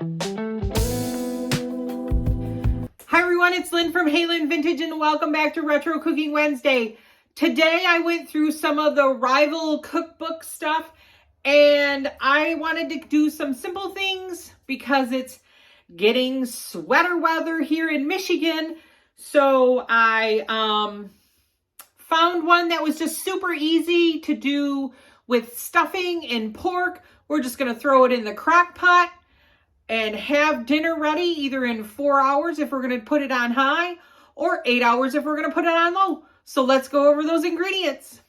Hi everyone, it's Lynn from Hey Lynn Vintage and welcome back to Retro Cooking Wednesday. Today I went through some of the rival cookbook stuff and I wanted to do some simple things because it's getting sweater weather here in Michigan. So I found one that was just super easy to do with stuffing and pork. We're just going to throw it in the crock pot and have dinner ready either in 4 hours if we're going to put it on high or 8 hours if we're going to put it on low. So let's go over those ingredients.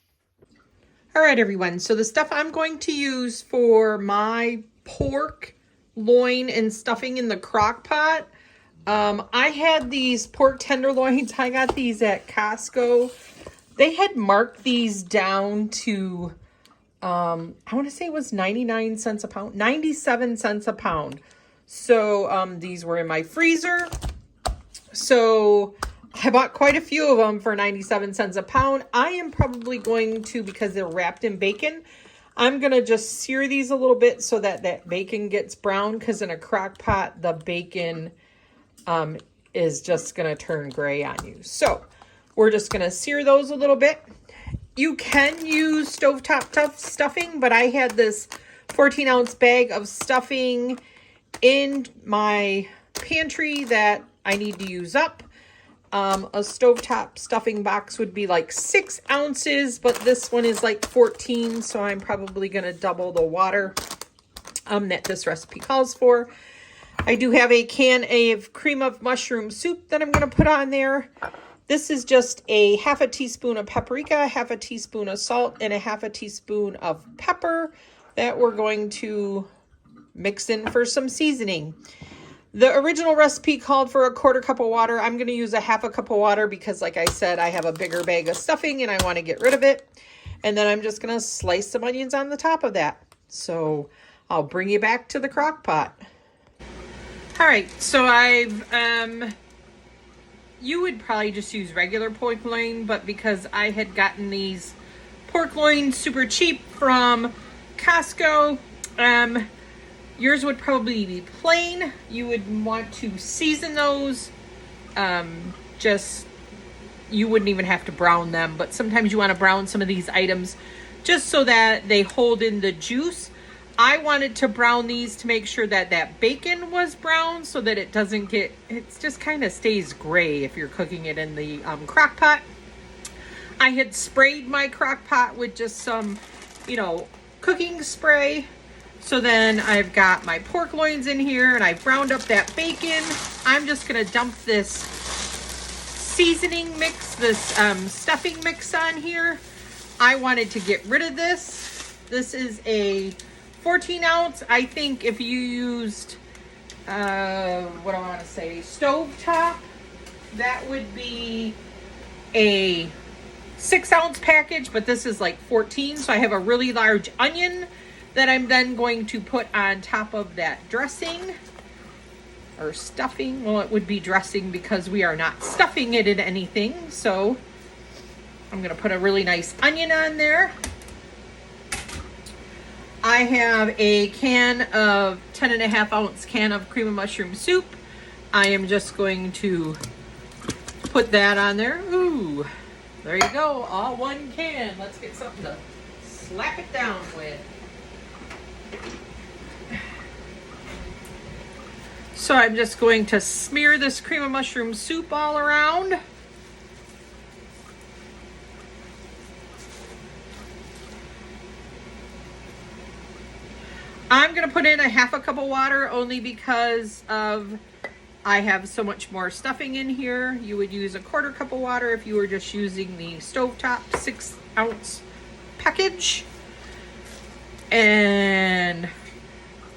All right, everyone. So the stuff I'm going to use for my pork, loin, and stuffing in the crock pot. I had these pork tenderloins. I got these at Costco. They had marked these down to, I want to say it was 99 cents a pound, 97 cents a pound. So these were in my freezer. So I bought quite a few of them for 97 cents a pound. I am probably going to, because they're wrapped in bacon, I'm going to just sear these a little bit so that that bacon gets brown, because in a crock pot, the bacon is just going to turn gray on you. So we're just going to sear those a little bit. You can use stovetop stuffing, but I had this 14-ounce bag of stuffing in my pantry that I need to use up. A stovetop stuffing box would be like 6 ounces, but this one is like 14, so I'm probably going to double the water that this recipe calls for. I do have a can of cream of mushroom soup that I'm going to put on there. This is just a half a teaspoon of paprika, half a teaspoon of salt, and a half a teaspoon of pepper that we're going to mix in for some seasoning. The original recipe called for a 1/4 cup of water. I'm going to use a 1/2 cup of water because, like I said, I have a bigger bag of stuffing and I want to get rid of it. And then I'm just going to slice some onions on the top of that. So I'll bring you back to the crock pot. All right, so you would probably just use regular pork loin, but because I had gotten these pork loins super cheap from Costco, yours would probably be plain. You would want to season those. You wouldn't even have to brown them, but sometimes you want to brown some of these items just so that they hold in the juice. I wanted to brown these to make sure that that bacon was brown so that it doesn't get, it just kind of stays gray if you're cooking it in the crock pot. I had sprayed my crock pot with just some, cooking spray. So then I've got my pork loins in here and I've browned up that bacon. I'm just going to dump this seasoning mix, this stuffing mix on here. I wanted to get rid of this. This is a 14 ounce. I think if you used, stovetop, that would be a 6 ounce package, but this is like 14. So I have a really large onion that I'm then going to put on top of that dressing or stuffing. Well, it would be dressing because we are not stuffing it in anything. So I'm going to put a really nice onion on there. I have a can of 10.5 ounce can of cream of mushroom soup. I am just going to put that on there. Ooh, there you go. All one can. Let's get something to slap it down with. So I'm just going to smear this cream of mushroom soup all around. I'm going to put in a 1/2 cup of water only because of I have so much more stuffing in here. You would use a 1/4 cup of water if you were just using the stovetop 6 ounce package. And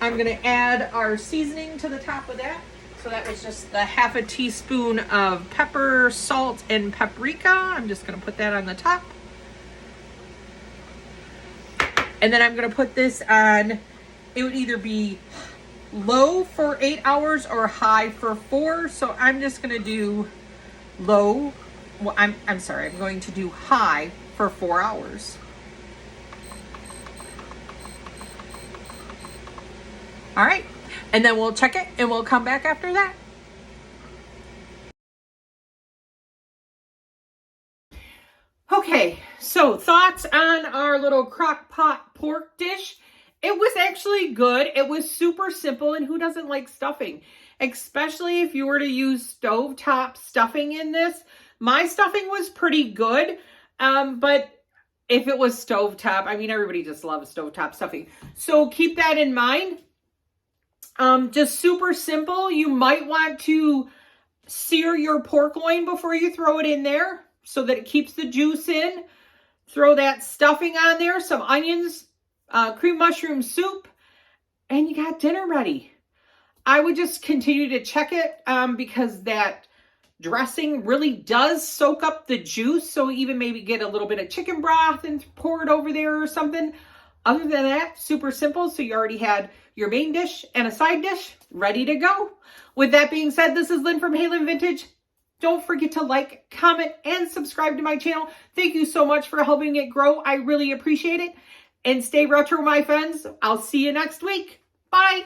I'm going to add our seasoning to the top of that. So that was just the 1/2 teaspoon of pepper, salt, and paprika. I'm just going to put that on the top. And then I'm going to put this on, it would either be low for 8 hours or high for 4. So I'm just going to do low. Well, I'm going to do high for 4 hours. All right, and then we'll check it and we'll come back after that. Okay, so thoughts on our little CrockPot pork dish. It was actually good. It was super simple, and who doesn't like stuffing? Especially if you were to use stovetop stuffing in this. My stuffing was pretty good, but if it was stovetop, I mean, everybody just loves stovetop stuffing. So keep that in mind. Just super simple. You might want to sear your pork loin before you throw it in there so that it keeps the juice in. Throw that stuffing on there, some onions, cream mushroom soup, and you got dinner ready. I would just continue to check it because that dressing really does soak up the juice. So even maybe get a little bit of chicken broth and pour it over there or something. Other than that, super simple. So you already had your main dish and a side dish ready to go. With that being said, this is Lynn from Hey Lynn Vintage. Don't forget to like, comment, and subscribe to my channel. Thank you so much for helping it grow. I really appreciate it. And stay retro, my friends. I'll see you next week. Bye.